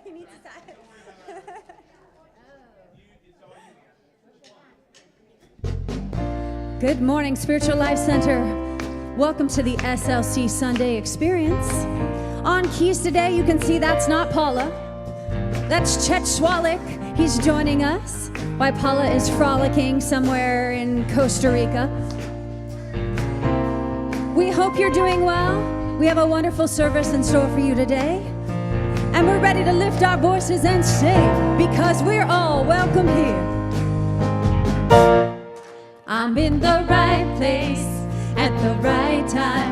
He needs a sign. Good morning, Spiritual Life Center. Welcome to the SLC Sunday Experience. On keys today, you can see that's not Paula. That's Chet Schwalik. He's joining us while Paula is frolicking somewhere in Costa Rica. We hope you're doing well. We have a wonderful service in store for you today. And we're ready to lift our voices and sing because we're all welcome here. I'm in the right place at the right time.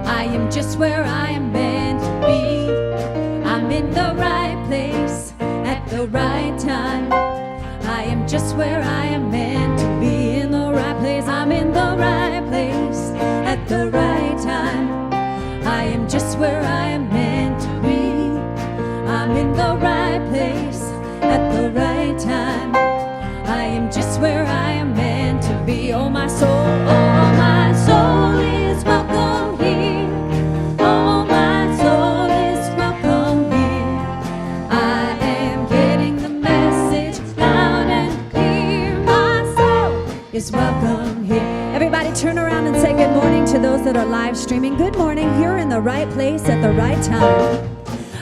I am just where I am meant to be. I'm in the right place at the right time. I am just where I am meant to be. In the right place, I'm in the right place at the right time. I am just where I am meant to be. I'm in the right place at the right time. I am just where I am meant to be. Oh my soul is welcome here. Oh my soul is welcome here. I am getting the message loud and clear. My soul is welcome here. Everybody turn around and say good morning to those that are live streaming. Good morning. You're in the right place at the right time.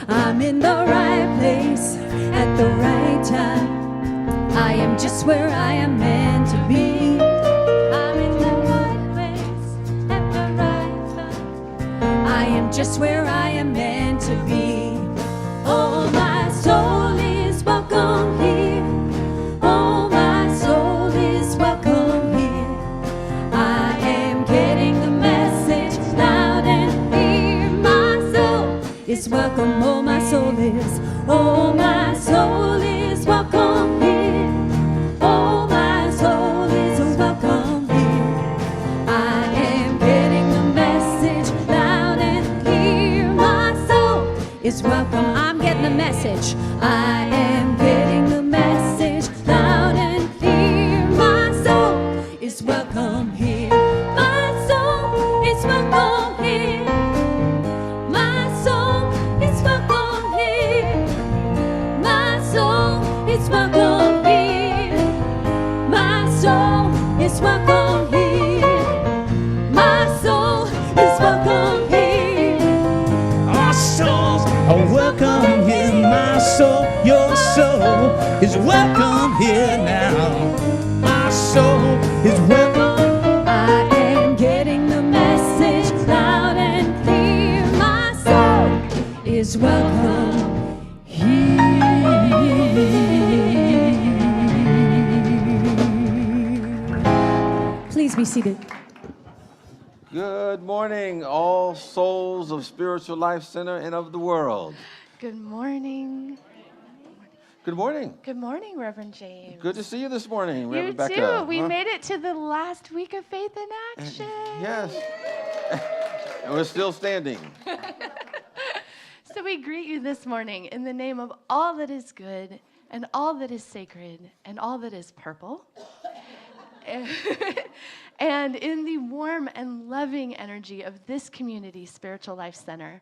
I'm in the right place at the right time. I am just where I am meant to be. I'm in the right place at the right time. I am just where I am meant to be. Oh, my soul is welcome here. Oh, my soul is welcome here. I am getting the message loud and clear. My soul is welcome. Oh, my soul is. Oh, my soul is welcome here. Oh, my soul is welcome here. I am getting the message loud and clear. My soul is welcome. I'm getting the message. I am getting the message loud and clear. My soul is welcome here. My soul is welcome here. My soul is welcome here. My soul is welcome here. My soul is welcome here. My soul is welcome here. Our souls are welcome here. My soul, your soul is welcome here now. My soul is welcome. I am getting the message loud and clear. My soul is welcome here. Please be seated. Good morning, all souls of Spiritual Life Center and of the world. Good morning. Good morning. Good morning, Reverend James. Good to see you this morning, You Rebecca. too. We made it to the last week of Faith in Action. Yes. And we're still standing. So we greet you this morning in the name of all that is good and all that is sacred and all that is purple. And in the warm and loving energy of this community, Spiritual Life Center.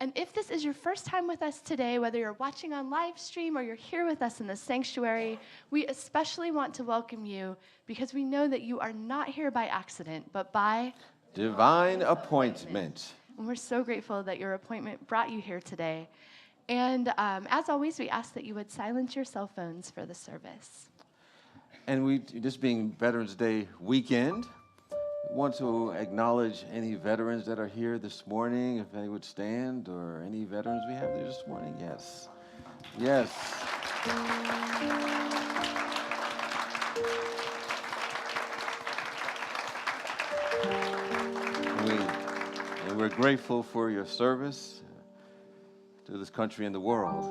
And if this is your first time with us today, whether you're watching on live stream or you're here with us in the sanctuary, we especially want to welcome you because we know that you are not here by accident, but by Divine appointment. And we're so grateful that your appointment brought you here today. And as always, we ask that you would silence your cell phones for the service. And we, this being Veterans Day weekend, want to acknowledge any veterans that are here this morning, if they would stand, or any veterans we have there this morning. Yes. Yes. And we're grateful for your service to this country and the world.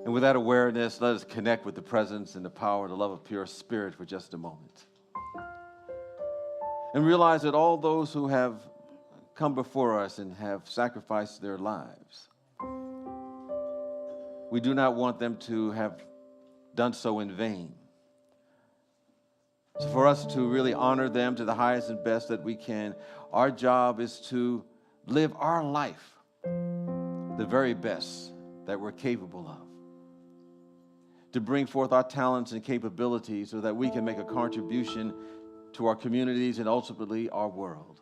And with that awareness, let us connect with the presence and the power and the love of pure spirit for just a moment. And realize that all those who have come before us and have sacrificed their lives, we do not want them to have done so in vain. So for us to really honor them to the highest and best that we can, our job is to live our life the very best that we're capable of, to bring forth our talents and capabilities so that we can make a contribution to our communities and ultimately our world.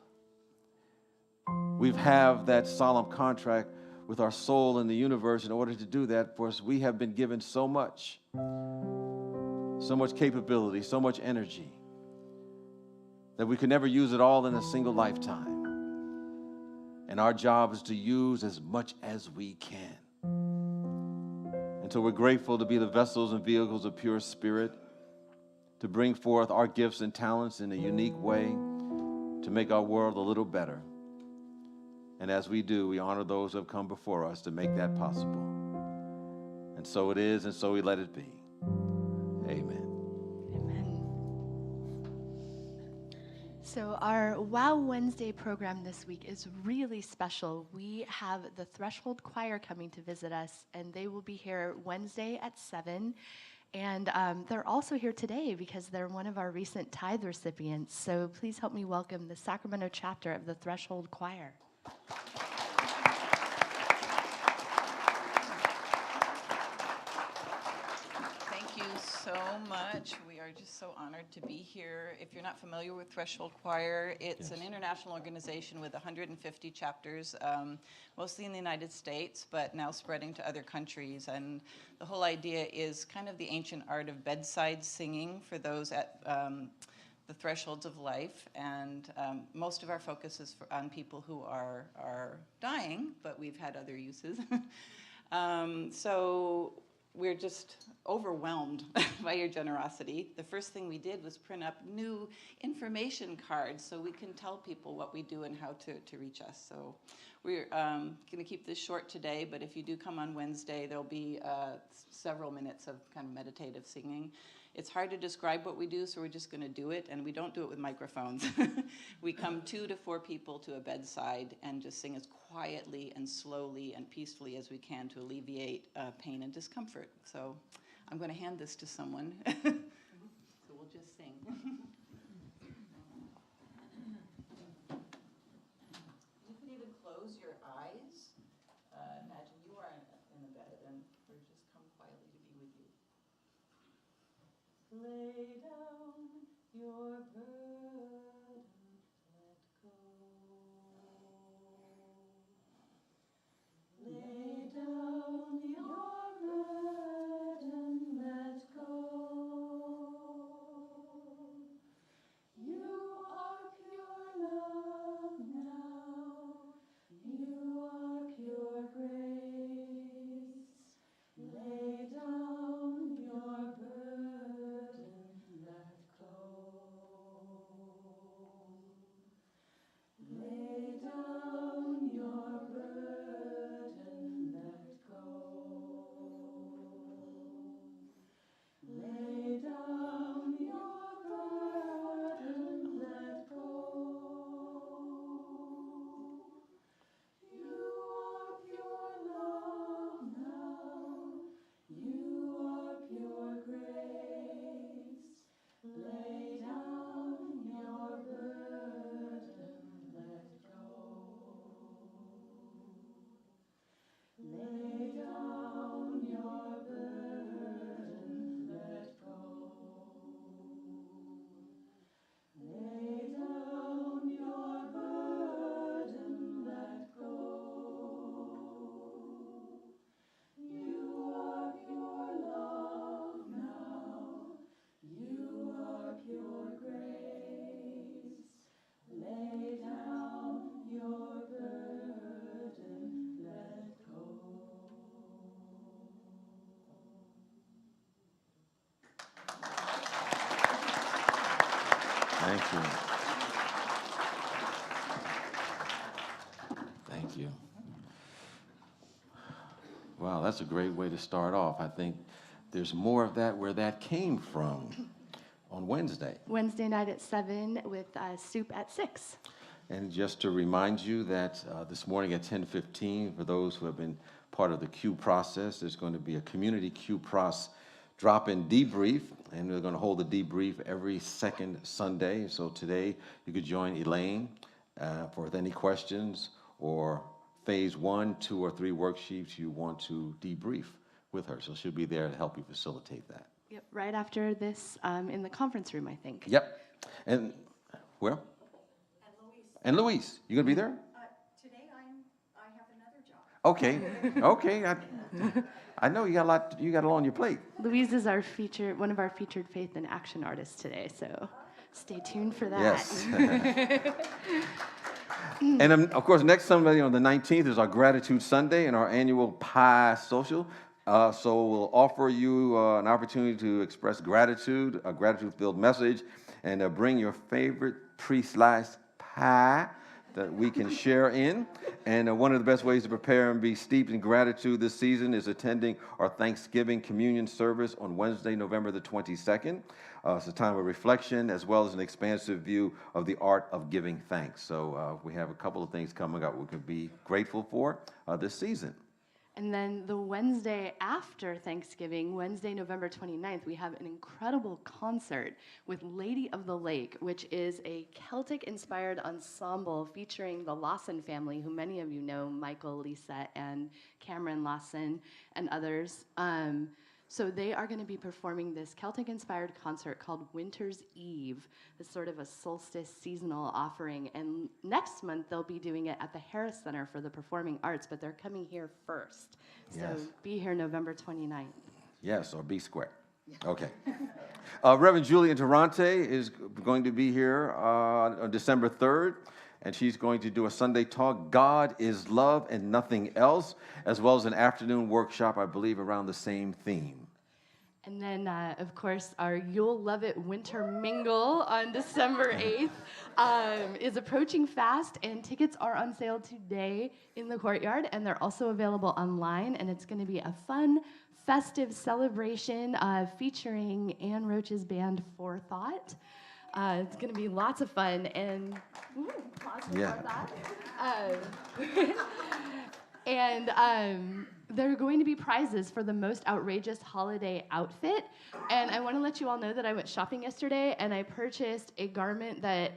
We have that solemn contract with our soul and the universe. In order to do that, for us, we have been given so much capability, so much energy, that we could never use it all in a single lifetime. And our job is to use as much as we can. And so we're grateful to be the vessels and vehicles of pure spirit, to bring forth our gifts and talents in a unique way, to make our world a little better. And as we do, we honor those who have come before us to make that possible. And so it is, and so we let it be. Amen. Amen. So our Wow Wednesday program this week is really special. We have the Threshold Choir coming to visit us, and they will be here Wednesday at 7. And they're also here today because they're one of our recent tithe recipients. So please help me welcome the Sacramento chapter of the Threshold Choir. Thank you so much. We are just so honored to be here. If you're not familiar with Threshold Choir, it's an international organization with 150 chapters, mostly in the United States, but now spreading to other countries. And the whole idea is kind of the ancient art of bedside singing for those at the thresholds of life. And most of our focus is on people who are dying, but we've had other uses. So we're just overwhelmed by your generosity. The first thing we did was print up new information cards so we can tell people what we do and how to reach us. So we're going to keep this short today, but if you do come on Wednesday, there'll be several minutes of kind of meditative singing. It's hard to describe what we do, so we're just going to do it, and we don't do it with microphones. We come 2 to 4 people to a bedside and just sing as quietly and slowly and peacefully as we can to alleviate pain and discomfort. So I'm going to hand this to someone. So we'll just sing. You can even close your eyes. Imagine you are in the bed, and we're just come quietly to be with you. Lay down your burden, let go. Lay down your burden, let go. You are pure love now. You are pure grace. Lay down your burden, let go. Lay down your burden, let go. Lay down your burden, let go. You are pure love now. You are pure grace. Lay down your burden, let go. Lay down your burden, let go. Lay down your burden, let go. You are pure love now. You are pure grace. Lay down your burden, let go. Thank you. Thank you. Wow, that's a great way to start off. I think there's more of that where that came from on Wednesday. Wednesday night at 7 with soup at 6. And just to remind you that this morning at 10:15, for those who have been part of the Q process, there's going to be a community Q Pros drop-in debrief, and we're going to hold a debrief every second Sunday. So today you could join Elaine for any questions or phase 1, 2, or 3 worksheets you want to debrief with her. So she'll be there to help you facilitate that. Yep, right after this in the conference room, I think. Yep. And where? And Louise, you gonna be there? Today I have another job. Okay. Okay. I know you got a lot on your plate. Louise is one of our featured faith and action artists today, so stay tuned for that. Yes. And of course, next Sunday on the 19th is our Gratitude Sunday and our annual Pie Social. So we'll offer you an opportunity to express gratitude, a gratitude-filled message, and bring your favorite pre-sliced pie that we can share in. And one of the best ways to prepare and be steeped in gratitude this season is attending our Thanksgiving communion service on Wednesday, November the 22nd. It's a time of reflection as well as an expansive view of the art of giving thanks. So we have a couple of things coming up we can be grateful for this season. And then the Wednesday after Thanksgiving, Wednesday, November 29th, we have an incredible concert with Lady of the Lake, which is a Celtic-inspired ensemble featuring the Lawson family, who many of you know, Michael, Lisa, and Cameron Lawson, and others. So they are going to be performing this Celtic-inspired concert called Winter's Eve. It's sort of a solstice seasonal offering. And next month, they'll be doing it at the Harris Center for the Performing Arts, but they're coming here first. So Yes. be here November 29th. Yes, or be square. Okay. Reverend Julia Durante is going to be here on December 3rd, and she's going to do a Sunday talk, God is Love and Nothing Else, as well as an afternoon workshop, I believe, around the same theme. And then, of course, our You'll Love It Winter Mingle on December 8th is approaching fast, and tickets are on sale today in the courtyard, and they're also available online, and it's going to be a fun, festive celebration featuring Ann Roach's band Forethought. It's going to be lots of fun, and pause for Forethought. And there are going to be prizes for the most outrageous holiday outfit. And I want to let you all know that I went shopping yesterday, and I purchased a garment that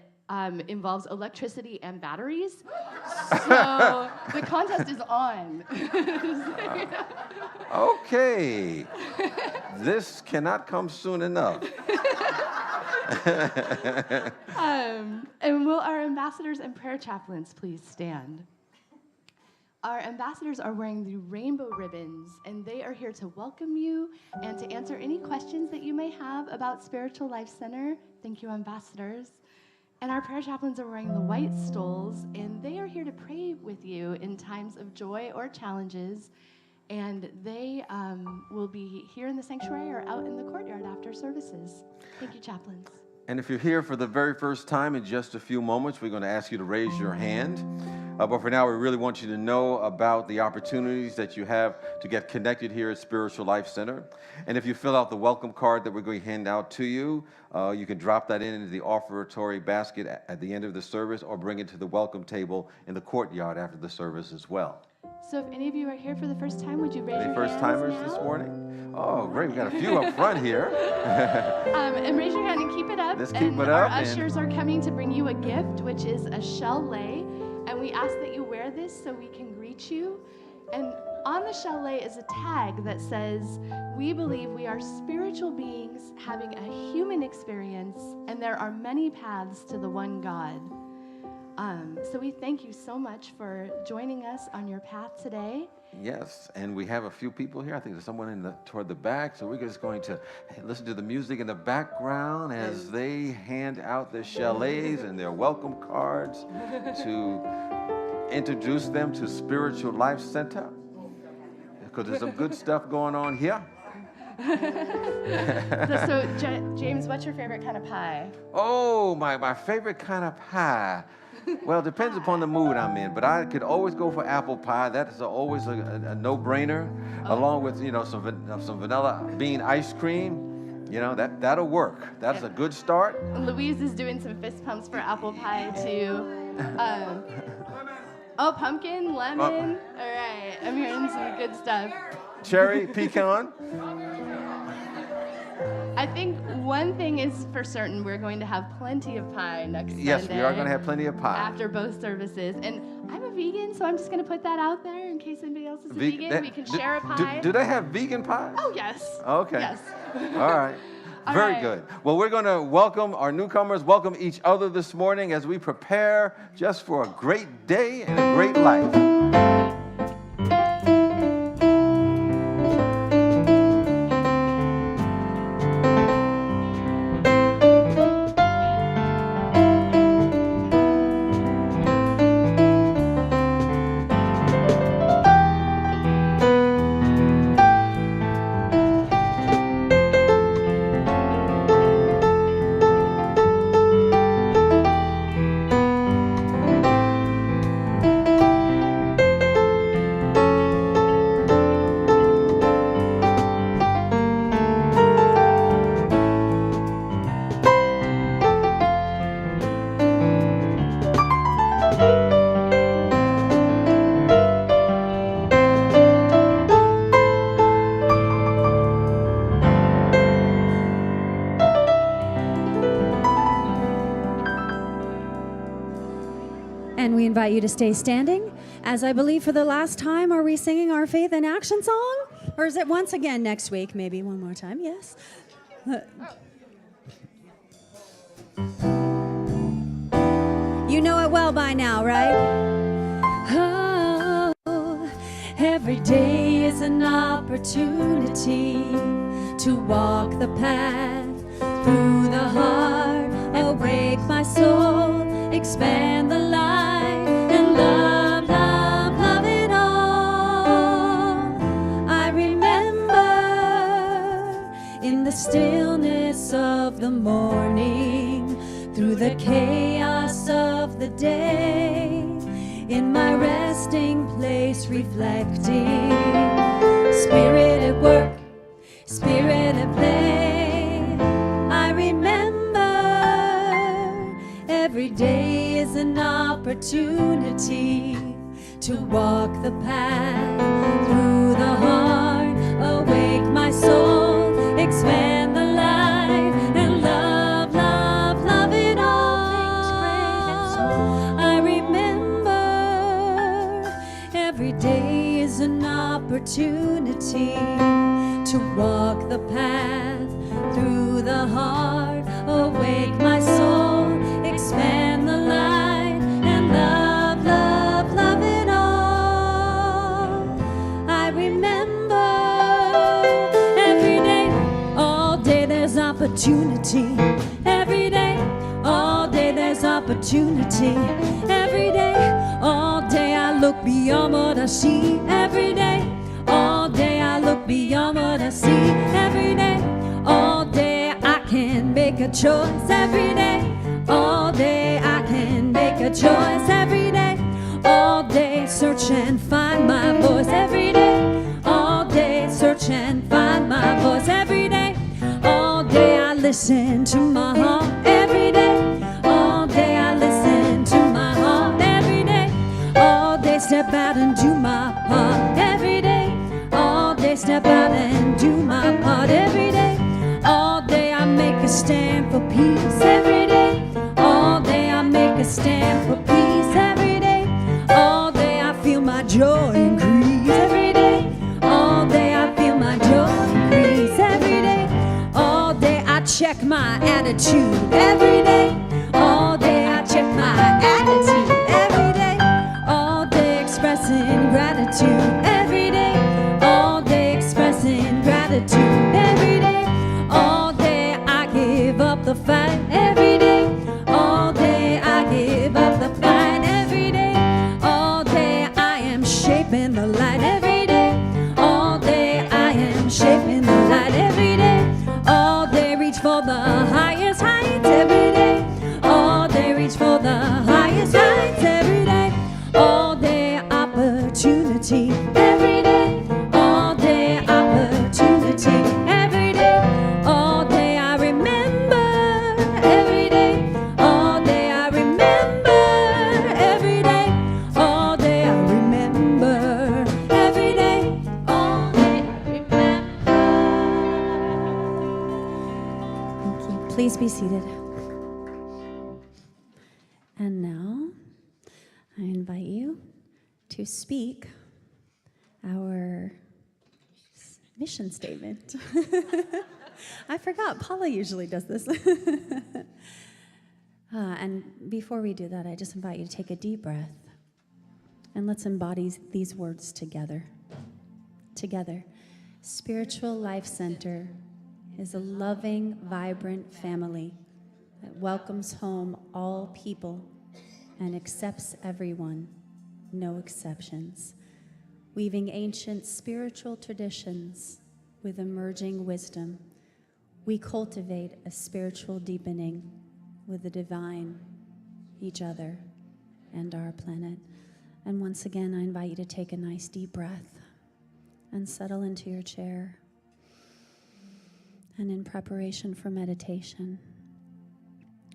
involves electricity and batteries. So the contest is on. Okay. This cannot come soon enough. And will our ambassadors and prayer chaplains please stand? Our ambassadors are wearing the rainbow ribbons, and they are here to welcome you and to answer any questions that you may have about Spiritual Life Center. Thank you, ambassadors. And our prayer chaplains are wearing the white stoles, and they are here to pray with you in times of joy or challenges. And they will be here in the sanctuary or out in the courtyard after services. Thank you, chaplains. And if you're here for the very first time, in just a few moments, we're going to ask you to raise your hand. But for now, we really want you to know about the opportunities that you have to get connected here at Spiritual Life Center. And if you fill out the welcome card that we're going to hand out to you, you can drop that into the offertory basket at the end of the service, or bring it to the welcome table in the courtyard after the service as well. So if any of you are here for the first time, would you raise your Any hands first timers now? this morning? Oh, great. We got a few up front here. And raise your hand and keep it up. Let's keep and it our up and- ushers are coming to bring you a gift, which is a shell lay. And we ask that you wear this so we can greet you. And on the shell lay is a tag that says, we believe we are spiritual beings having a human experience, and there are many paths to the one God. So we thank you so much for joining us on your path today. Yes, and we have a few people here. I think there's someone toward the back, so we're just going to listen to the music in the background as they hand out their chalets and their welcome cards to introduce them to Spiritual Life Center, because there's some good stuff going on here. So, James, what's your favorite kind of pie? Oh, my favorite kind of pie. Well, it depends upon the mood I'm in, but I could always go for apple pie. That is always a no-brainer, along with some vanilla bean ice cream. That'll work. That's a good start. Louise is doing some fist pumps for apple pie too. Pumpkin, lemon. All right, I'm hearing some good stuff. Cherry, pecan. I think one thing is for certain, we're going to have plenty of pie next Yes, Sunday. we are going to have plenty of pie. After both services. And I'm a vegan, so I'm just going to put that out there in case anybody else is a vegan. We can share a pie. Do they have vegan pies? Oh, yes. Okay. Yes. All right. All Very right. good. Well, we're going to welcome our newcomers, welcome each other this morning as we prepare just for a great day and a great life. And we invite you to stay standing. As I believe for the last time, are we singing our Faith in Action song? Or is it once again next week? Maybe one more time, yes. You know it well by now, right? Oh, every day is an opportunity to walk the path through the heart, awake my soul, expand the light, and love, love, love it all. I remember in the stillness of the morning, through the chaos of the day, in my resting place reflecting, Spirit at work, Spirit at play. I remember every day is an opportunity to walk the path through the heart, awake my soul, expand the light, and love, love, love it all. I remember every day is an opportunity to walk the path through the heart, awake my soul, expand the light, and love, love, love it all. I remember every day, all day there's opportunity. Every day, all day there's opportunity. Every day, all day I look beyond what I see. Every day, all day I look beyond what I see. Every day, all day I can make a choice. Every day, all day I can make a choice. Every day, all day search and find my voice. Every day, all day search and find my voice. Every day, all day I listen to my heart. Every day, all day I listen to my heart. Every day, all day step out and do my part. Every day, all day step out and do my part. Every day, all day I make a stand for peace. Every day, all day I make a stand for peace. Every day, all day I feel my joy increase. Every day, all day I feel my joy increase. Every day, all day I check my attitude. Every day, all day I check my attitude. Every day, all day expressing gratitude. Every day, all day expressing gratitude. Every day, all day I give up the fight. Every day, all day I give up the fight. Every day, all day I am shaping the light. Every day, all day I am shaping the light. Every day, all day reach for the highest heights. Every day, all day reach for the highest heights. Every day, all day opportunity. Please be seated. And now, I invite you to speak our mission statement. I forgot, Paula usually does this. And before we do that, I just invite you to take a deep breath and let's embody these words together. Together. Spiritual Life Center is a loving, vibrant family that welcomes home all people and accepts everyone, no exceptions, weaving ancient spiritual traditions with emerging wisdom. We cultivate a spiritual deepening with the divine, each other, and our planet. And once again, I invite you to take a nice deep breath and settle into your chair. And in preparation for meditation,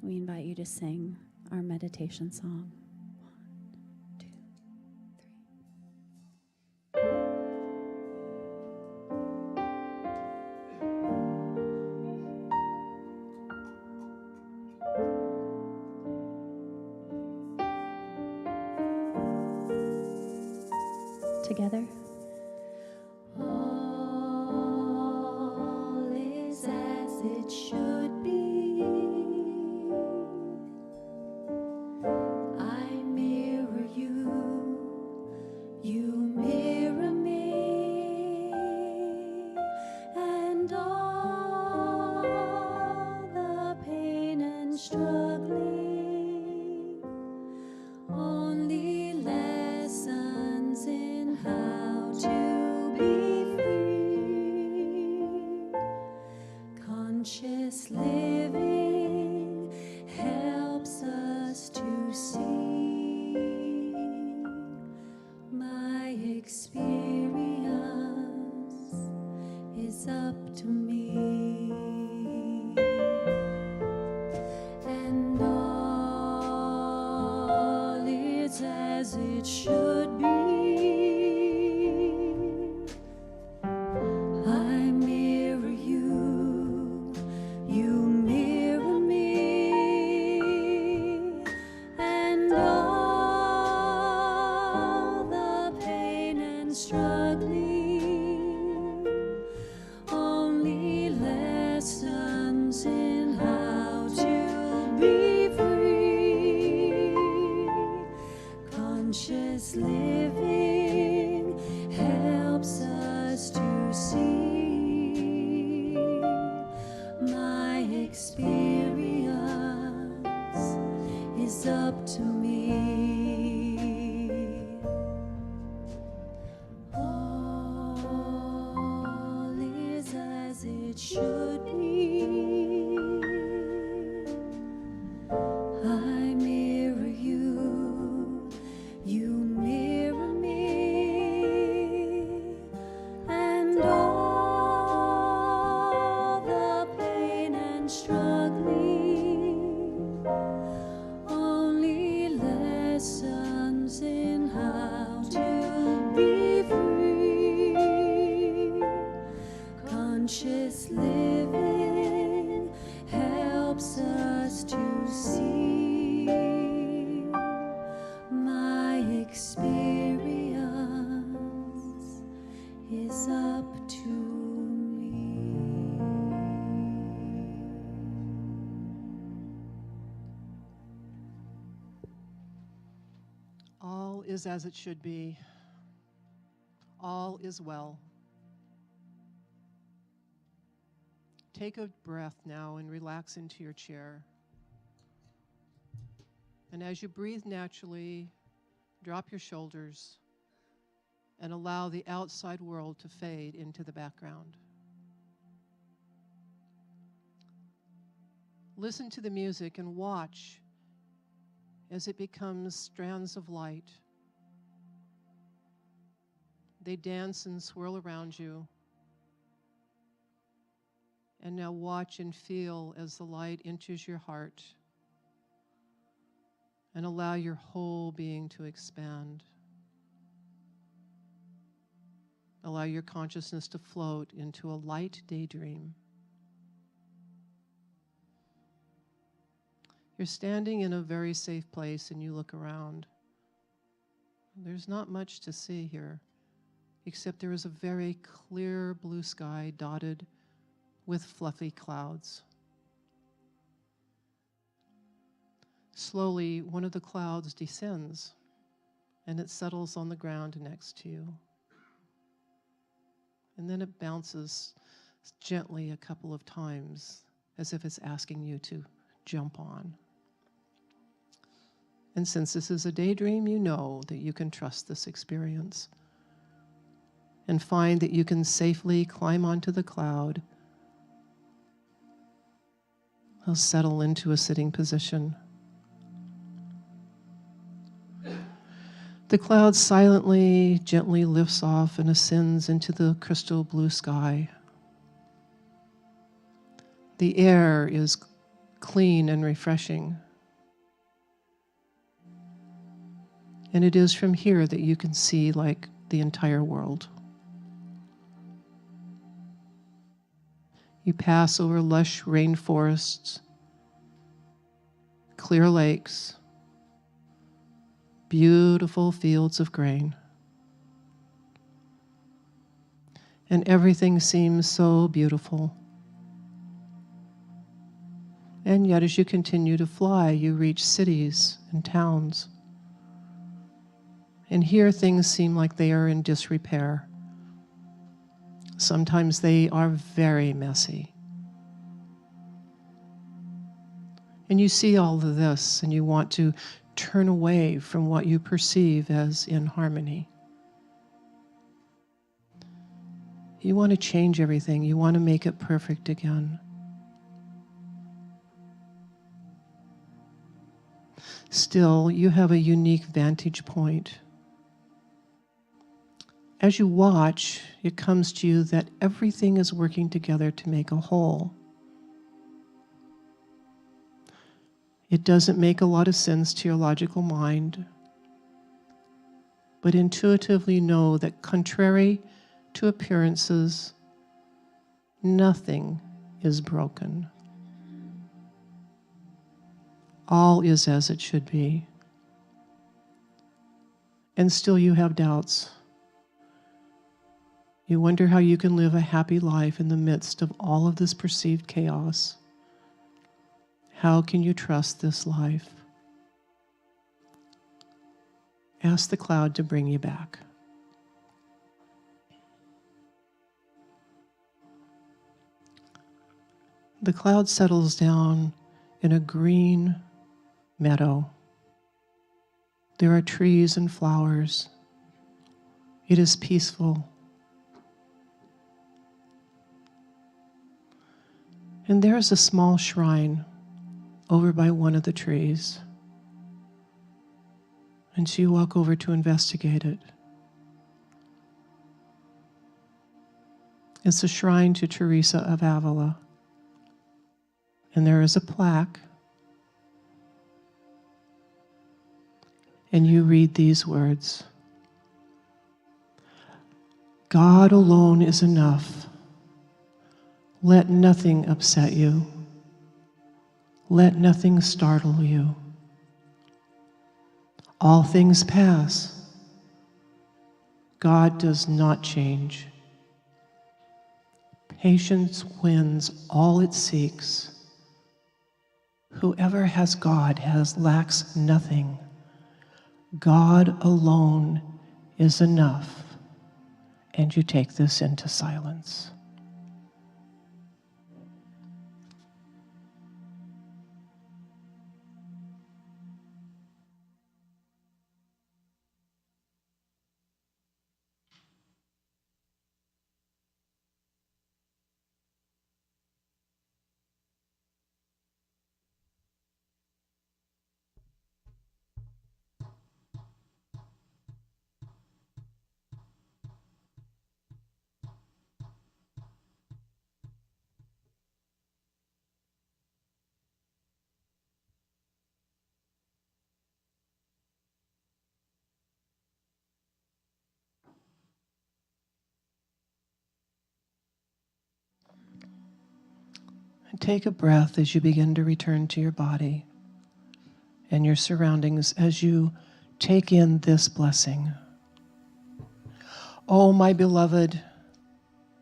we invite you to sing our meditation song. 1, 2, 3. Together. All is as it should be. I mirror you, you mirror me, and all the pain and struggling, only lessons in how to be free. Conscious living helps us to see. My experience is up to me, and all is as it should be. I mirror you, you mirror me, and all the pain and struggling, only lessons in how to be free. Conscious living helps us to see. My experience is up to me. All is as it should be. I mirror you, you mirror me, and all the pain and struggling, only lessons in how to be free. Conscious living helps us to see. My experience is up to me. All is as it should be. All is well. Take a breath now and relax into your chair. And as you breathe naturally, drop your shoulders and allow the outside world to fade into the background. Listen to the music and watch as it becomes strands of light. They dance and swirl around you. And now watch and feel as the light enters your heart and allow your whole being to expand. Allow your consciousness to float into a light daydream. You're standing in a very safe place and you look around. There's not much to see here, except there is a very clear blue sky dotted with fluffy clouds. Slowly, one of the clouds descends and it settles on the ground next to you. And then it bounces gently a couple of times as if it's asking you to jump on. And since this is a daydream, you know that you can trust this experience and find that you can safely climb onto the cloud. I'll settle into a sitting position. The cloud silently, gently lifts off and ascends into the crystal blue sky. The air is clean and refreshing. And it is from here that you can see like the entire world. You pass over lush rainforests, clear lakes, beautiful fields of grain. And everything seems so beautiful. And yet as you continue to fly, you reach cities and towns. And here things seem like they are in disrepair. Sometimes they are very messy. And you see all of this and you want to turn away from what you perceive as in harmony. You want to change everything. You want to make it perfect again. Still, you have a unique vantage point. As you watch, it comes to you that everything is working together to make a whole. It doesn't make a lot of sense to your logical mind, but intuitively know that contrary to appearances, nothing is broken. All is as it should be. And still you have doubts. You wonder how you can live a happy life in the midst of all of this perceived chaos. How can you trust this life? Ask the cloud to bring you back. The cloud settles down in a green meadow. There are trees and flowers. It is peaceful. And there is a small shrine over by one of the trees. And so you walk over to investigate it. It's a shrine to Teresa of Avila. And there is a plaque. And you read these words: God alone is enough. Let nothing upset you. Let nothing startle you. All things pass. God does not change. Patience wins all it seeks. Whoever has God lacks nothing. God alone is enough. And you take this into silence. And take a breath as you begin to return to your body. and your surroundings as you take in this blessing. Oh, my beloved,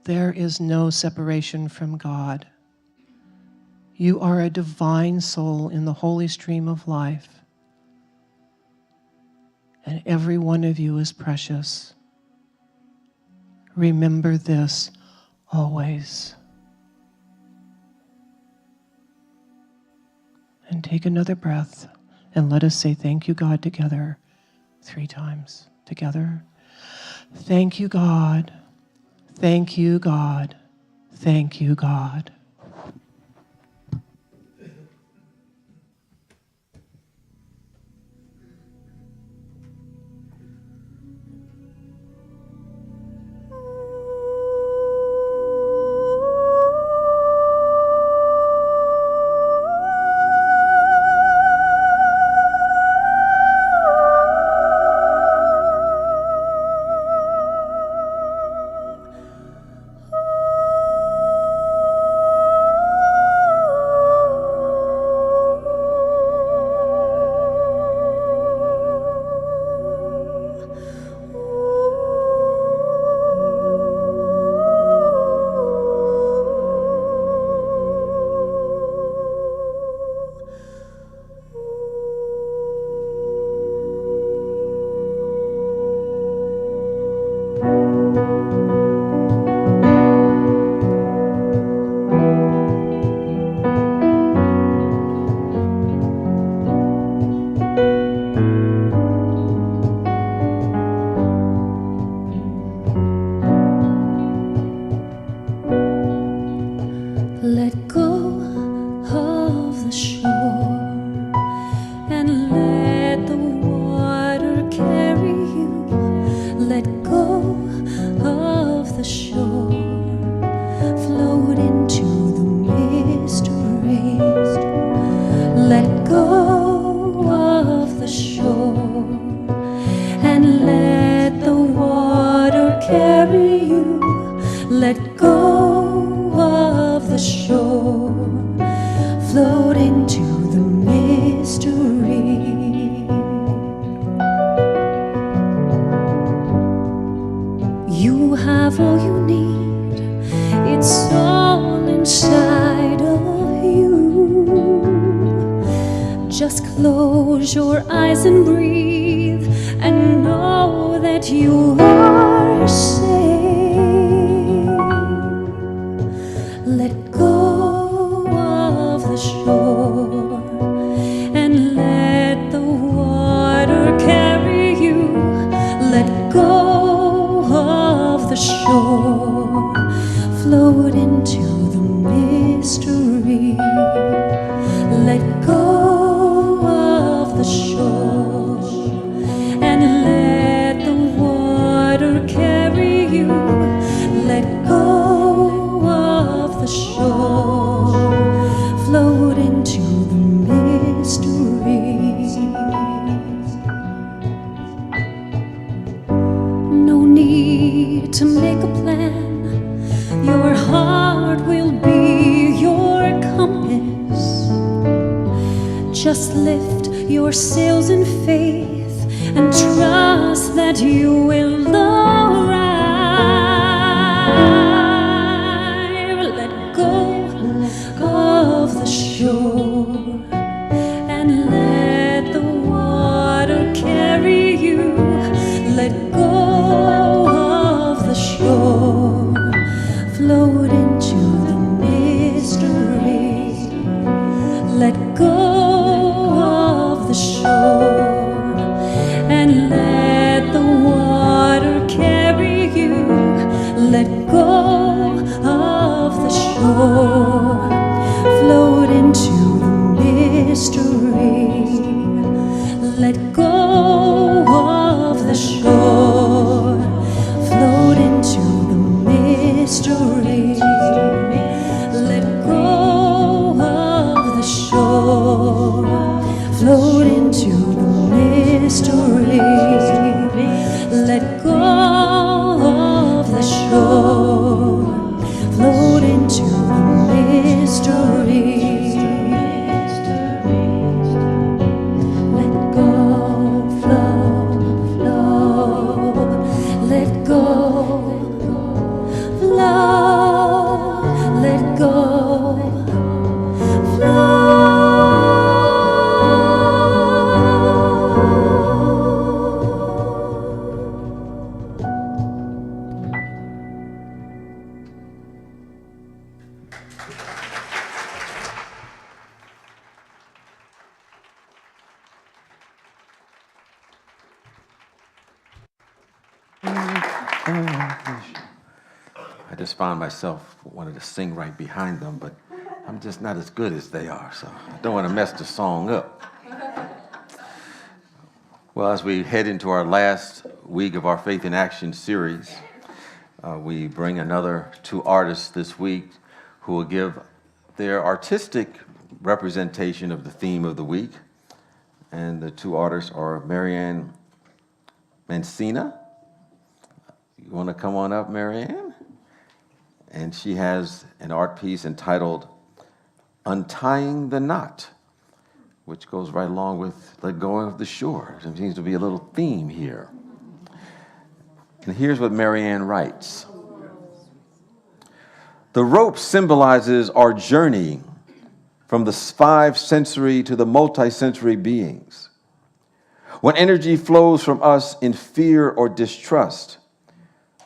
there is no separation from God. You are a divine soul in the holy stream of life, and every one of you is precious. Remember this always. And take another breath, and let us say thank you, God, together 3 times. Together. Thank you, God. Thank you, God. Thank you, God. Let go of the shore and let the water carry you. Let go of the shore, float into the mysteries. Let go of the shore and let the water carry you. Let go of the shore, float into the mystery. You have all you need, it's all inside of you. Just close your eyes and breathe and know that you are safe. Let go of the shore and let the water carry you. Let go of the shore, float into the mystery. Let go of the shore and let the water carry you. Let go of the shore, float into the mystery. No need to make a plan, your heart will be your compass. Just lift your sails in faith and trust that you will arrive. Let go of the shore and let the water carry you. Let go of the shore, float into the mystery. Let go of the shore and let the water I just found myself wanting to sing right behind them, but I'm just not as good as they are, so I don't want to mess the song up. Well, as we head into our last week of our Faith in Action series, we bring another two artists this week who will give their artistic representation of the theme of the week. And the two artists are Marianne Mancina. You want to come on up, Marianne? And she has an art piece entitled Untying the Knot, which goes right along with Let Go of the Shore. There seems to be a little theme here. And here's what Marianne writes. The rope symbolizes our journey from the five sensory to the multi-sensory beings. When energy flows from us in fear or distrust,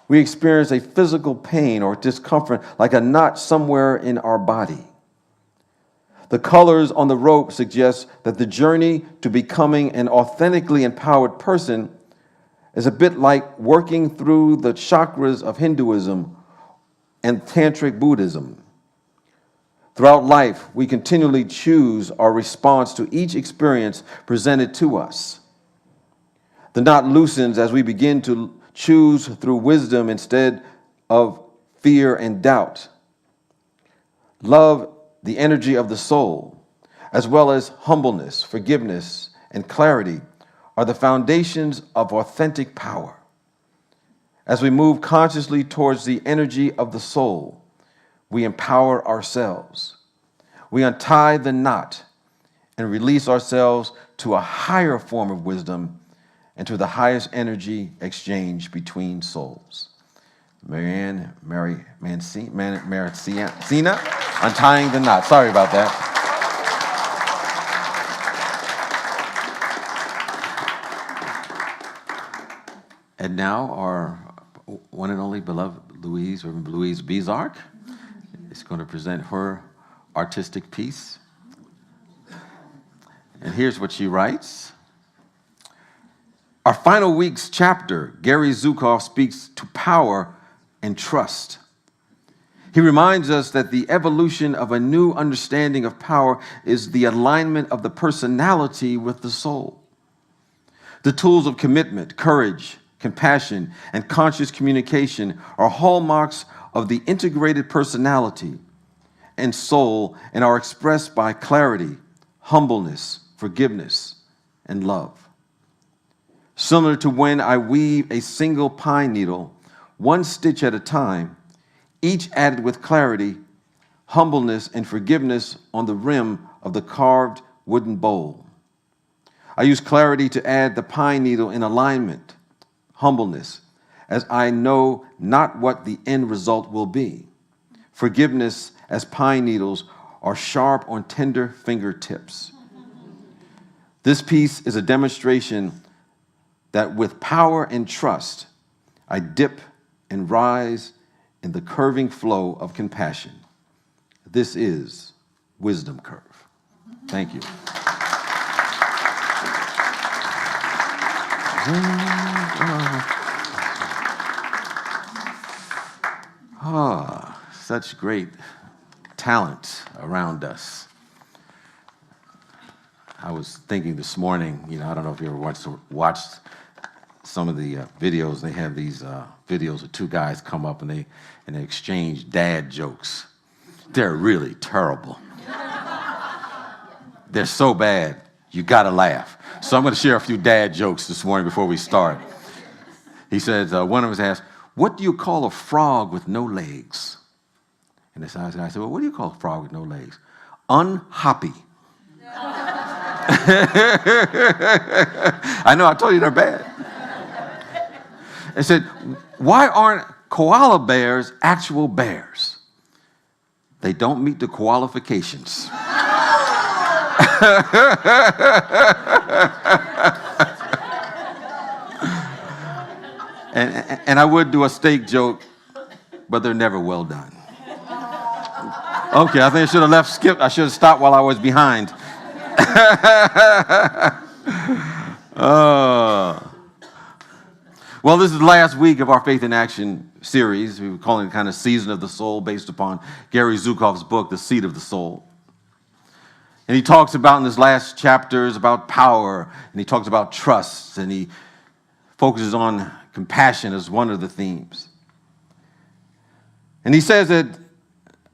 we experience a physical pain or discomfort like a knot somewhere in our body. The colors on the rope suggest that the journey to becoming an authentically empowered person is a bit like working through the chakras of Hinduism and Tantric Buddhism. Throughout life, we continually choose our response to each experience presented to us. The knot loosens as we begin to choose through wisdom instead of fear and doubt. Love, the energy of the soul, as well as humbleness, forgiveness, and clarity are the foundations of authentic power. As we move consciously towards the energy of the soul, we empower ourselves. We untie the knot and release ourselves to a higher form of wisdom and to the highest energy exchange between souls. Marianne Mancina, Untying the Knot. Sorry about that. And now our one and only beloved Reverend Louise Bizark is going to present her artistic piece. And here's what she writes. Our final week's chapter, Gary Zukav speaks to power and trust. He reminds us that the evolution of a new understanding of power is the alignment of the personality with the soul. The tools of commitment, courage, compassion, and conscious communication are hallmarks of the integrated personality and soul and are expressed by clarity, humbleness, forgiveness, and love. Similar to when I weave a single pine needle, one stitch at a time, each added with clarity, humbleness, and forgiveness on the rim of the carved wooden bowl. I use clarity to add the pine needle in alignment, humbleness, as I know not what the end result will be. Forgiveness, as pine needles are sharp on tender fingertips. This piece is a demonstration that with power and trust, I dip and rise in the curving flow of compassion. This is Wisdom Curve. Thank you. Such great talent around us. I was thinking this morning, I don't know if you ever watched some of the videos. They have these videos of two guys come up and they exchange dad jokes. They're really terrible. They're so bad, you gotta laugh. So I'm gonna share a few dad jokes this morning before we start. He says, one of us asked, what do you call a frog with no legs? And this guy said, well, what do you call a frog with no legs? Unhoppy. I know, I told you they're bad. It said, why aren't koala bears actual bears? They don't meet the qualifications. And I would do a steak joke, but they're never well done. Okay, I think I should have skipped. I should have stopped while I was behind. Well, this is the last week of our Faith in Action series. We were calling it kind of Season of the Soul based upon Gary Zukav's book, The Seed of the Soul. And he talks about in this last chapters about power, and he talks about trust, and he focuses on compassion as one of the themes. And he says that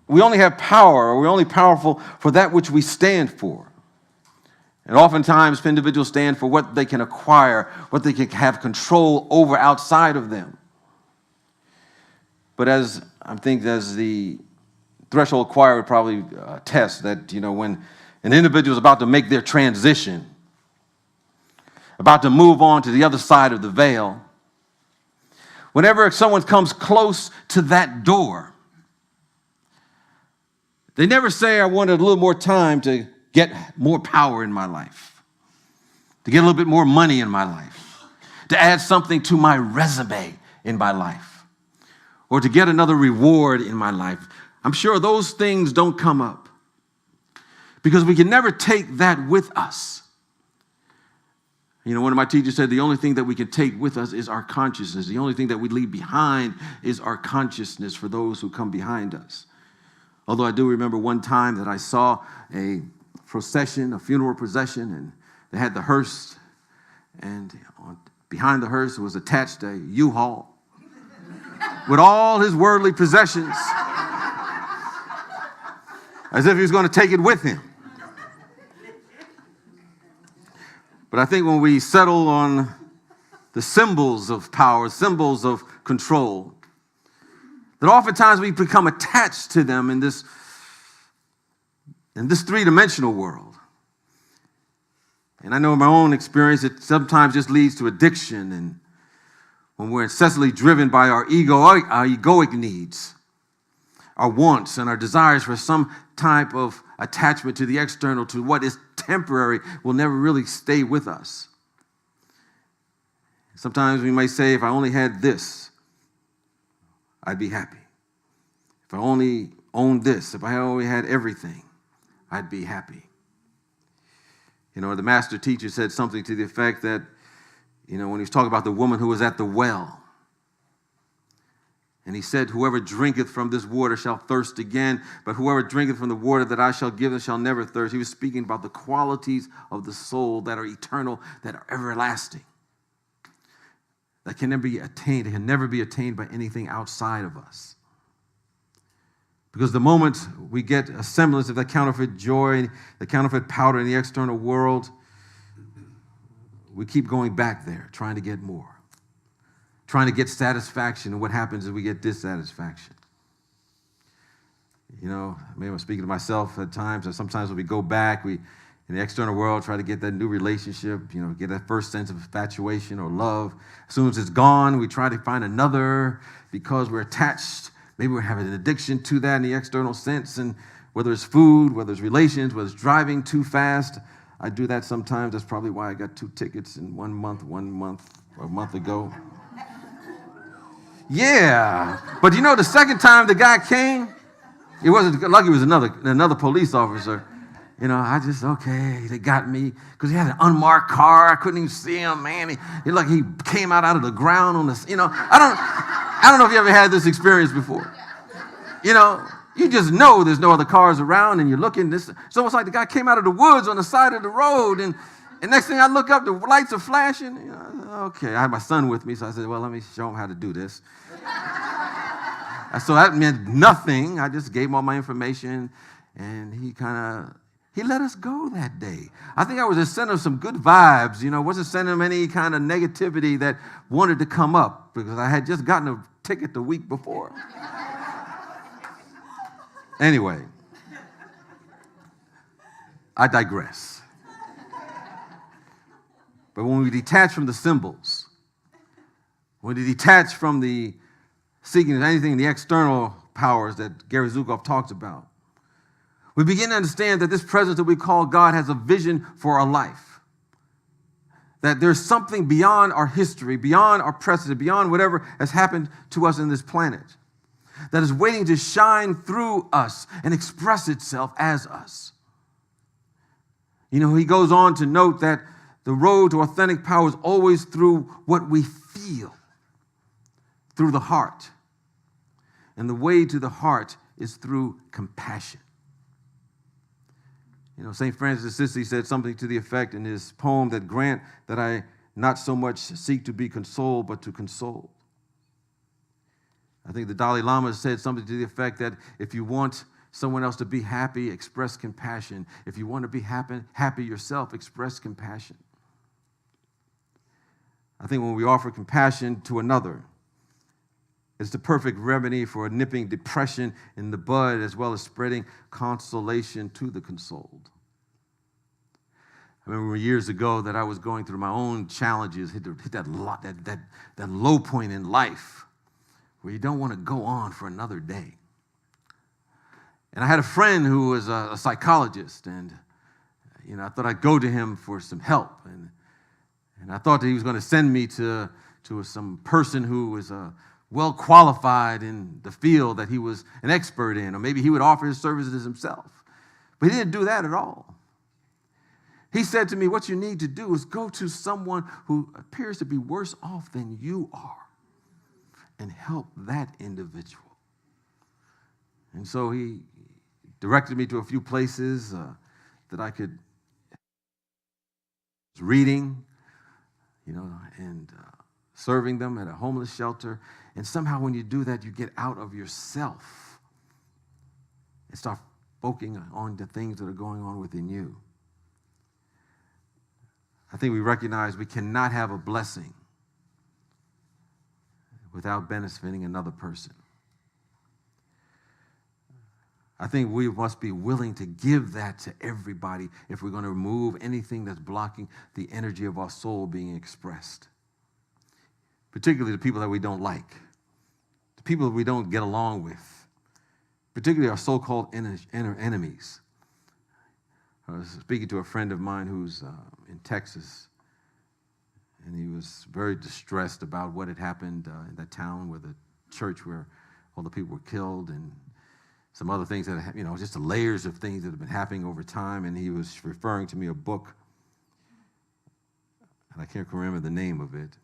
we only have power, or we're only powerful for that which we stand for. And oftentimes, individuals stand for what they can acquire, what they can have control over outside of them. But as the threshold choir would probably attest that, when an individual is about to make their transition, about to move on to the other side of the veil, whenever someone comes close to that door, they never say, I wanted a little more time to get more power in my life, to get a little bit more money in my life, to add something to my resume in my life, or to get another reward in my life. I'm sure those things don't come up because we can never take that with us. One of my teachers said the only thing that we can take with us is our consciousness. The only thing that we leave behind is our consciousness for those who come behind us. Although I do remember one time that I saw a funeral procession, and they had the hearse, and behind the hearse was attached a U-Haul with all his worldly possessions, as if he was going to take it with him. But I think when we settle on the symbols of power, symbols of control, that oftentimes we become attached to them in this three-dimensional world. And I know in my own experience, it sometimes just leads to addiction, and when we're incessantly driven by our egoic needs, our wants and our desires for some type of attachment to the external, to what is temporary, will never really stay with us. Sometimes we may say, if I only had this, I'd be happy. If I only owned this, if I only had everything, I'd be happy. The master teacher said something to the effect that, when he was talking about the woman who was at the well, and he said, whoever drinketh from this water shall thirst again, but whoever drinketh from the water that I shall give them shall never thirst. He was speaking about the qualities of the soul that are eternal, that are everlasting, that can never be attained. They can never be attained by anything outside of us. Because the moment we get a semblance of that counterfeit joy, the counterfeit powder in the external world, we keep going back there, trying to get more, trying to get satisfaction. And what happens is we get dissatisfaction. Maybe I'm speaking to myself at times, and sometimes when we go back, we, in the external world, try to get that new relationship, get that first sense of infatuation or love. As soon as it's gone, we try to find another because we're attached. Maybe we're having an addiction to that in the external sense, and whether it's food, whether it's relations, whether it's driving too fast. I do that sometimes. That's probably why I got 2 tickets in 1 month, a month ago. Yeah, but the second time the guy came, it wasn't lucky. It was another police officer. They got me because he had an unmarked car. I couldn't even see him, man. He came out of the ground on the. I don't know if you ever had this experience before. You just know there's no other cars around, and you're looking. It's almost like the guy came out of the woods on the side of the road, and next thing I look up, the lights are flashing. Okay, I had my son with me, so I said, well, let me show him how to do this. So that meant nothing. I just gave him all my information, and he let us go that day. I think I was just sending him some good vibes, wasn't sending him any kind of negativity that wanted to come up because I had just gotten a ticket the week before. Anyway, I digress. But when we detach from the symbols, when we detach from the seeking of anything in the external powers that Gary Zukav talks about, we begin to understand that this presence that we call God has a vision for our life. That there's something beyond our history, beyond our precedent, beyond whatever has happened to us in this planet, that is waiting to shine through us and express itself as us. He goes on to note that the road to authentic power is always through what we feel. through the heart. And the way to the heart is through compassion. St. Francis of Assisi said something to the effect in his poem that grant that I not so much seek to be consoled, but to console. I think the Dalai Lama said something to the effect that if you want someone else to be happy, express compassion. If you want to be happy yourself, express compassion. I think when we offer compassion to another, it's the perfect remedy for nipping depression in the bud, as well as spreading consolation to the consoled. I remember years ago that I was going through my own challenges, hit that low point in life where you don't want to go on for another day. And I had a friend who was a psychologist, and I thought I'd go to him for some help, and I thought that he was going to send me to some person who was well qualified in the field that he was an expert in, or maybe he would offer his services himself. But he didn't do that at all. He said to me, what you need to do is go to someone who appears to be worse off than you are and help that individual. And so he directed me to a few places that I could reading, and serving them at a homeless shelter. And somehow when you do that, you get out of yourself and start focusing on the things that are going on within you. I think we recognize we cannot have a blessing without benefiting another person. I think we must be willing to give that to everybody if we're going to remove anything that's blocking the energy of our soul being expressed. Particularly the people that we don't like, the people that we don't get along with, particularly our so-called enemies. I was speaking to a friend of mine who's in Texas, and he was very distressed about what had happened in that town where the church where all the people were killed, and some other things that, just the layers of things that have been happening over time. And he was referring to me a book, and I can't remember the name of it.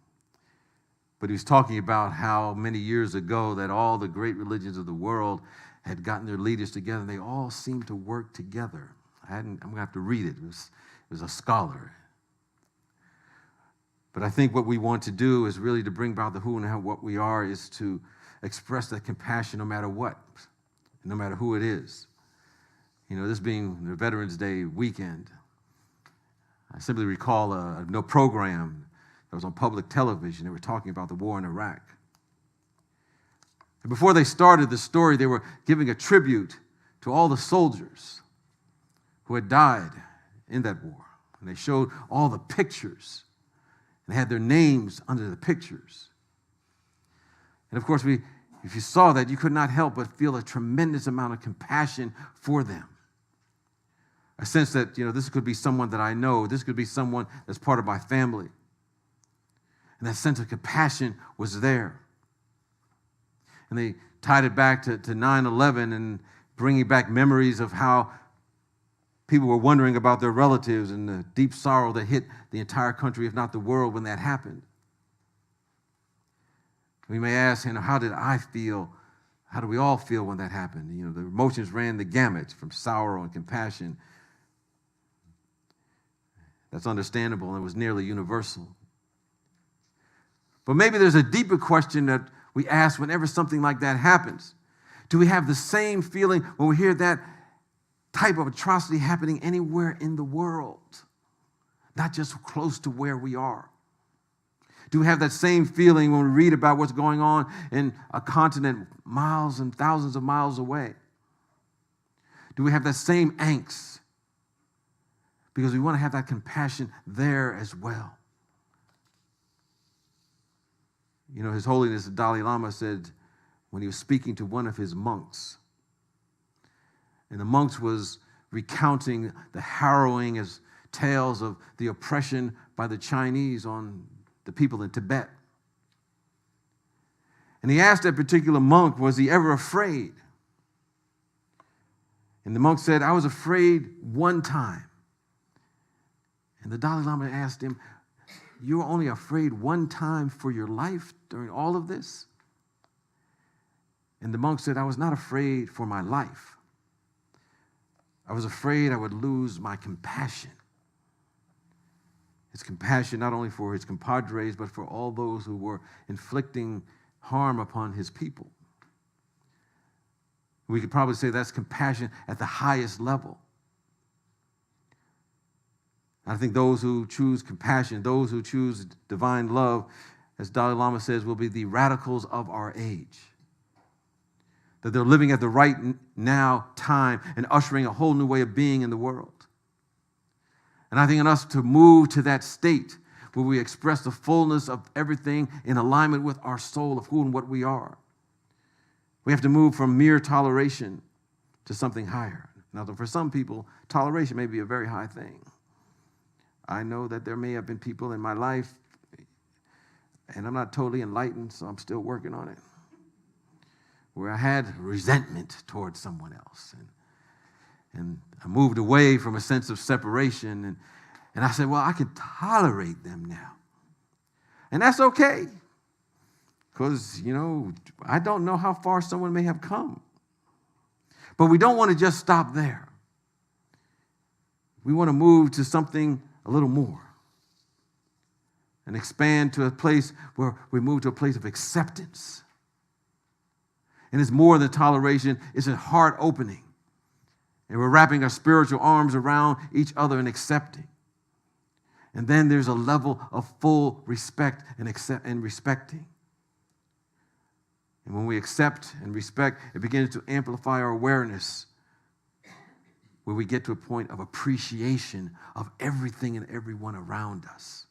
But he was talking about how many years ago that all the great religions of the world had gotten their leaders together, and they all seemed to work together. I'm going to have to read it. It was a scholar. But I think what we want to do is really to bring about the who and how what we are is to express that compassion no matter what, no matter who it is. This being the Veterans Day weekend, I simply recall a program that was on public television. They were talking about the war in Iraq. And before they started the story, they were giving a tribute to all the soldiers who had died in that war. And they showed all the pictures and had their names under the pictures. And of course, if you saw that, you could not help but feel a tremendous amount of compassion for them. A sense that, this could be someone that I know. This could be someone that's part of my family. And that sense of compassion was there. And they tied it back to 9/11 and bringing back memories of how people were wondering about their relatives and the deep sorrow that hit the entire country, if not the world, when that happened. We may ask, how did I feel? How do we all feel when that happened? The emotions ran the gamut from sorrow and compassion. That's understandable, and it was nearly universal. But maybe there's a deeper question that we ask whenever something like that happens. Do we have the same feeling when we hear that type of atrocity happening anywhere in the world, not just close to where we are? Do we have that same feeling when we read about what's going on in a continent miles and thousands of miles away? Do we have that same angst? Because we want to have that compassion there as well. His Holiness the Dalai Lama said when he was speaking to one of his monks, and the monks was recounting the harrowing tales of the oppression by the Chinese on the people in Tibet. And he asked that particular monk, was he ever afraid? And the monk said, I was afraid one time. And the Dalai Lama asked him, you were only afraid one time for your life during all of this? And the monk said, I was not afraid for my life. I was afraid I would lose my compassion. His compassion not only for his compadres, but for all those who were inflicting harm upon his people. We could probably say that's compassion at the highest level. I think those who choose compassion, those who choose divine love, as Dalai Lama says, will be the radicals of our age. That they're living at the right now time and ushering a whole new way of being in the world. And I think in us to move to that state where we express the fullness of everything in alignment with our soul of who and what we are. We have to move from mere toleration to something higher. Now, for some people, toleration may be a very high thing. I know that there may have been people in my life, and I'm not totally enlightened, so I'm still working on it, where I had resentment towards someone else. And I moved away from a sense of separation, and I said, well, I can tolerate them now. And that's okay. Because, I don't know how far someone may have come. But we don't want to just stop there. We want to move to something a little more. And expand to a place where we move to a place of acceptance. And it's more than toleration, it's a heart opening. And we're wrapping our spiritual arms around each other and accepting. And then there's a level of full respect and respecting. And when we accept and respect, it begins to amplify our awareness, where we get to a point of appreciation of everything and everyone around us.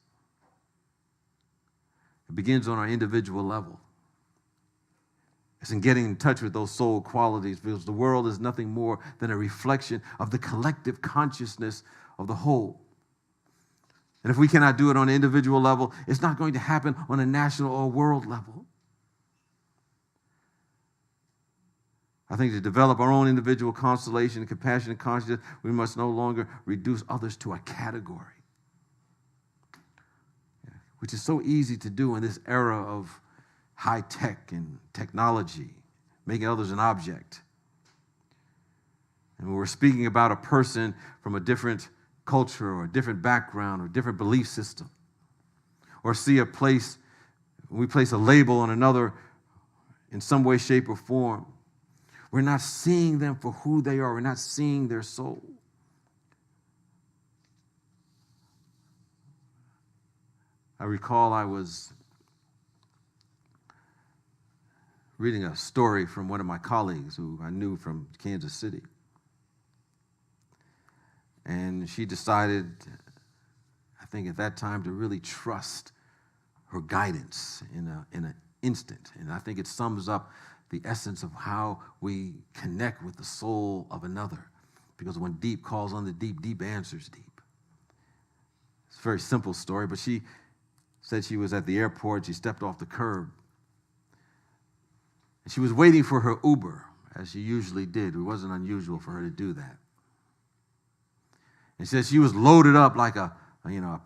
It begins on our individual level. It's in getting in touch with those soul qualities, because the world is nothing more than a reflection of the collective consciousness of the whole. And if we cannot do it on an individual level, it's not going to happen on a national or world level. I think to develop our own individual constellation, compassion, and consciousness, we must no longer reduce others to a category, which is so easy to do in this era of high tech and technology, making others an object. And when we're speaking about a person from a different culture or a different background or different belief system, or see a place, we place a label on another in some way, shape, or form, we're not seeing them for who they are. We're not seeing their soul. I recall I was reading a story from one of my colleagues who I knew from Kansas City. And she decided, I think at that time, to really trust her guidance in an instant. And I think it sums up the essence of how we connect with the soul of another. Because when deep calls on the deep, deep answers deep. It's a very simple story, but she said she was at the airport. She stepped off the curb. And she was waiting for her Uber, as she usually did. It wasn't unusual for her to do that. And she said she was loaded up like a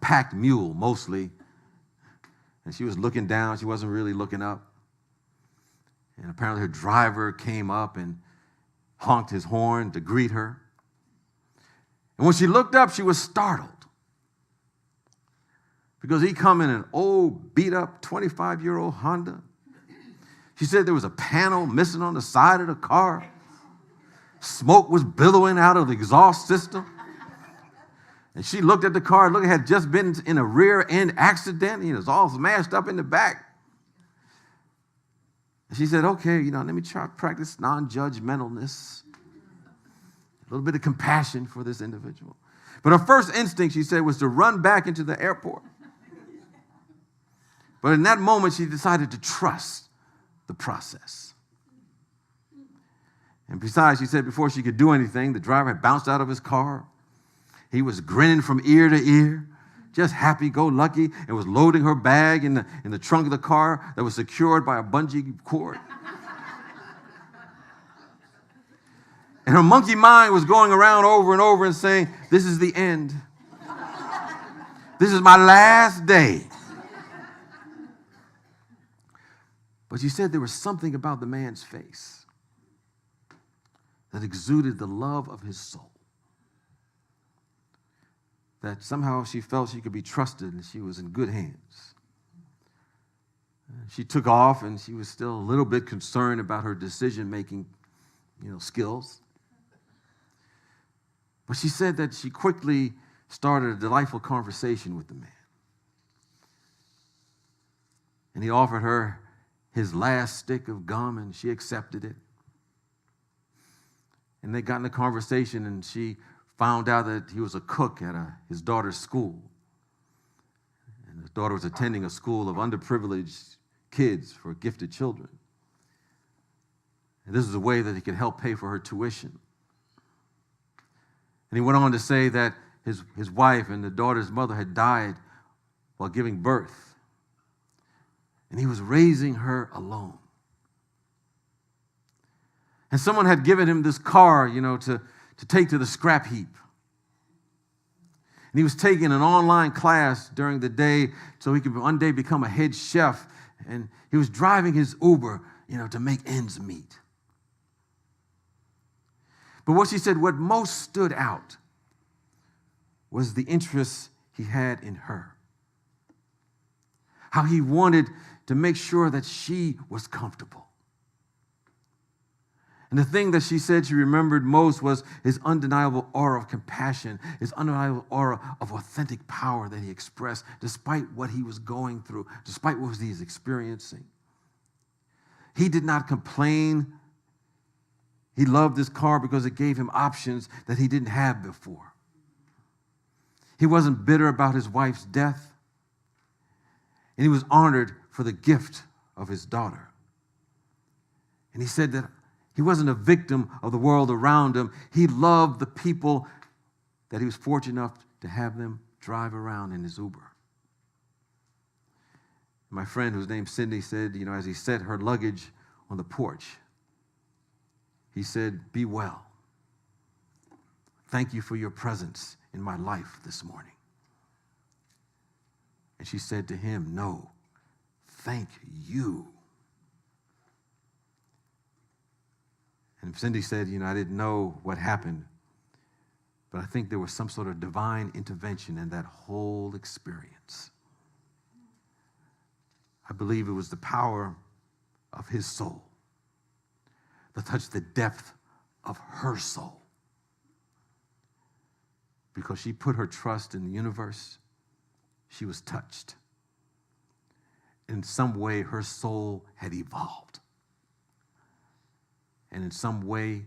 packed mule, mostly. And she was looking down. She wasn't really looking up. And apparently her driver came up and honked his horn to greet her. And when she looked up, she was startled. Because he come in an old, beat-up, 25-year-old Honda. She said there was a panel missing on the side of the car. Smoke was billowing out of the exhaust system. And she looked at the car, looked, it had just been in a rear-end accident. It was all smashed up in the back. She said, okay, let me try to practice non-judgmentalness, a little bit of compassion for this individual. But her first instinct, she said, was to run back into the airport. But in that moment, she decided to trust the process. And besides, she said before she could do anything, the driver had bounced out of his car. He was grinning from ear to ear, just happy-go-lucky, and was loading her bag in the trunk of the car that was secured by a bungee cord. And her monkey mind was going around over and over and saying, this is the end. This is my last day. But she said there was something about the man's face that exuded the love of his soul. That somehow she felt she could be trusted and she was in good hands. She took off and she was still a little bit concerned about her decision-making, skills. But she said that she quickly started a delightful conversation with the man. And he offered her his last stick of gum and she accepted it. And they got in a conversation and she found out that he was a cook at his daughter's school. And his daughter was attending a school of underprivileged kids for gifted children. And this was a way that he could help pay for her tuition. And he went on to say that his wife and the daughter's mother had died while giving birth. And he was raising her alone. And someone had given him this car, to take to the scrap heap. And he was taking an online class during the day so he could one day become a head chef. And he was driving his Uber, to make ends meet. But what she said, what most stood out was the interest he had in her. How he wanted to make sure that she was comfortable. And the thing that she said she remembered most was his undeniable aura of compassion, his undeniable aura of authentic power that he expressed despite what he was going through, despite what he was experiencing. He did not complain. He loved this car because it gave him options that he didn't have before. He wasn't bitter about his wife's death. And he was honored for the gift of his daughter. And he said that he wasn't a victim of the world around him. He loved the people that he was fortunate enough to have them drive around in his Uber. My friend, whose name's Cindy, said, as he set her luggage on the porch, he said, "Be well. Thank you for your presence in my life this morning." And she said to him, "No, thank you." And Cindy said, I didn't know what happened, but I think there was some sort of divine intervention in that whole experience. I believe it was the power of his soul that touched the depth of her soul. Because she put her trust in the universe, she was touched. In some way, her soul had evolved. And in some way,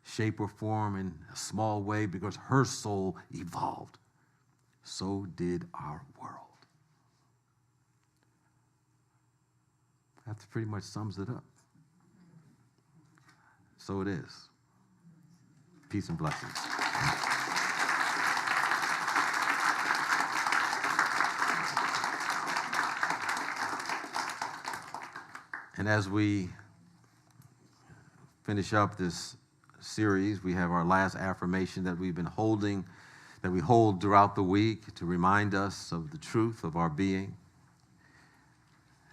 shape or form, in a small way, because her soul evolved, so did our world. That pretty much sums it up. So it is. Peace and blessings. And as we finish up this series, we have our last affirmation that we've been holding, that we hold throughout the week to remind us of the truth of our being.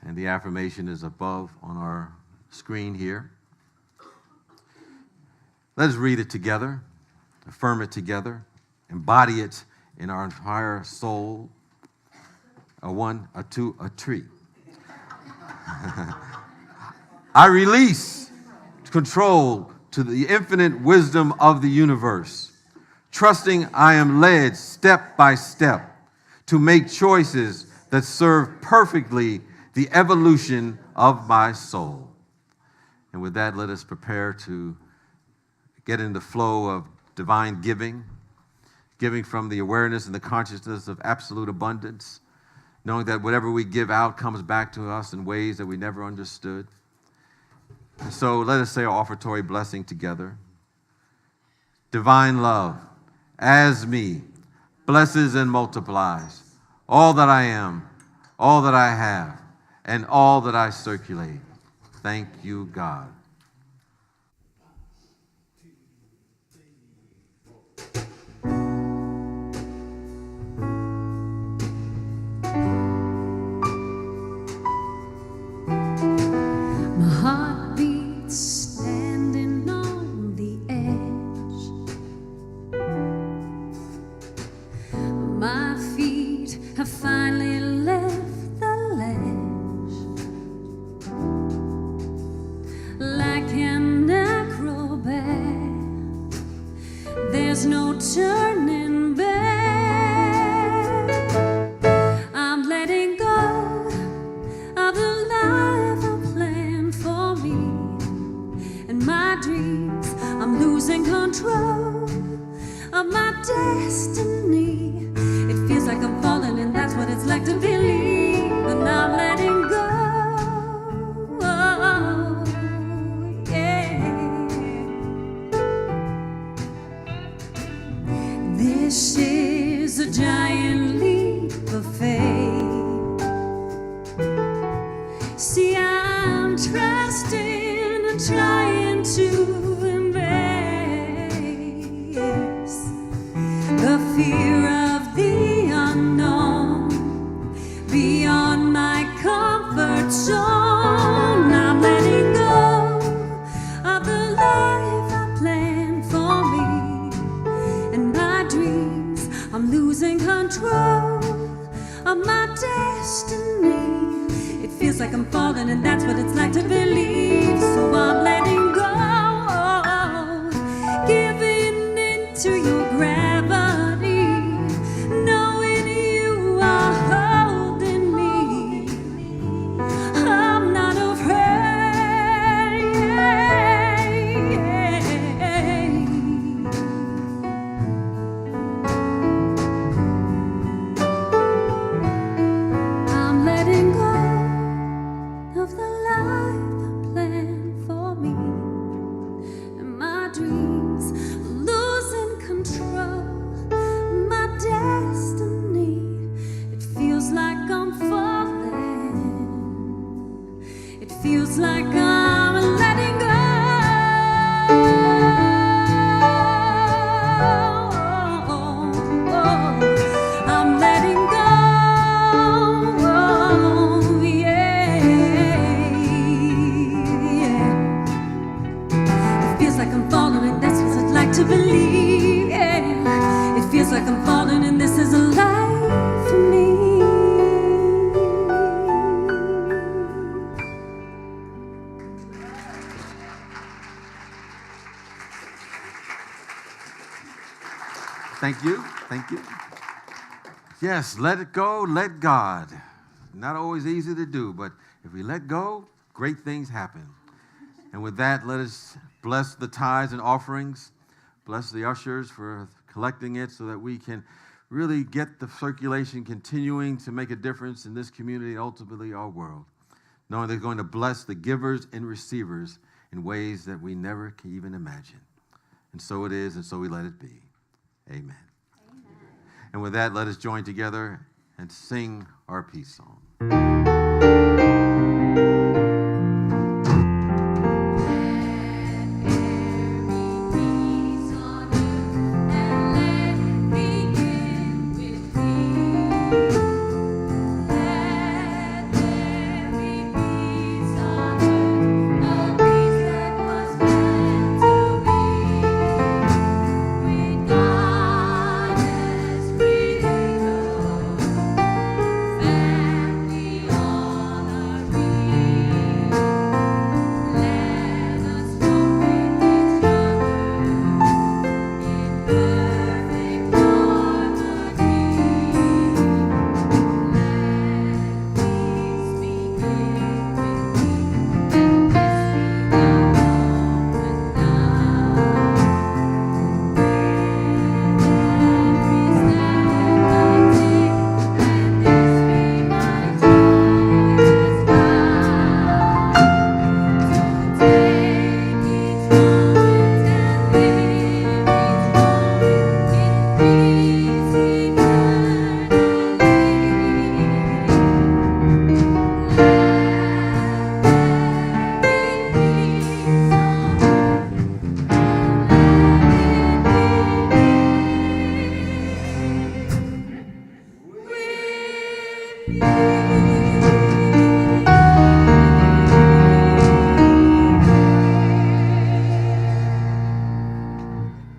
And the affirmation is above on our screen here. Let us read it together, affirm it together, embody it in our entire soul. A one, a two, a three. I release control to the infinite wisdom of the universe, trusting I am led step by step to make choices that serve perfectly the evolution of my soul. And with that, let us prepare to get in the flow of divine giving, giving from the awareness and the consciousness of absolute abundance, knowing that whatever we give out comes back to us in ways that we never understood. And so let us say our offertory blessing together. Divine love, as me, blesses and multiplies all that I am, all that I have, and all that I circulate. Thank you, God. there's no turning back. I'm letting go of the life I planned for me and my dreams. I'm losing control of my destiny. It feels like I'm falling, and that's what it's like to believe. And I'm letting go. Oh, yeah. This is a giant leap of faith. See, I'm trusting and trying to embrace the fear of the unknown beyond my comfort zone. I'm letting go of the life I planned for me and my dreams. I'm losing control of my destiny. It feels like I'm falling, and that's what it's like to believe. So I'm letting go, giving into your gravity, knowing you are holding me. I'm not afraid. I'm letting go of the life I planned for me and my dreams. Losing control of my destiny. It feels like I'm falling. It feels like I'm letting go. I'm letting go. Yeah. It feels like I'm falling, and that's what I'd like to believe. Yeah. It feels like I'm falling, and this is a life for me. Thank you. Thank you. Yes, let it go, let God. Not always easy to do, but if we let go, great things happen. And with that, let us bless the tithes and offerings. Bless the ushers for collecting it so that we can really get the circulation continuing to make a difference in this community and ultimately our world. Knowing they're going to bless the givers and receivers in ways that we never can even imagine. And so it is, and so we let it be. Amen. And with that, let us join together and sing our peace song.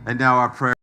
And now our prayer.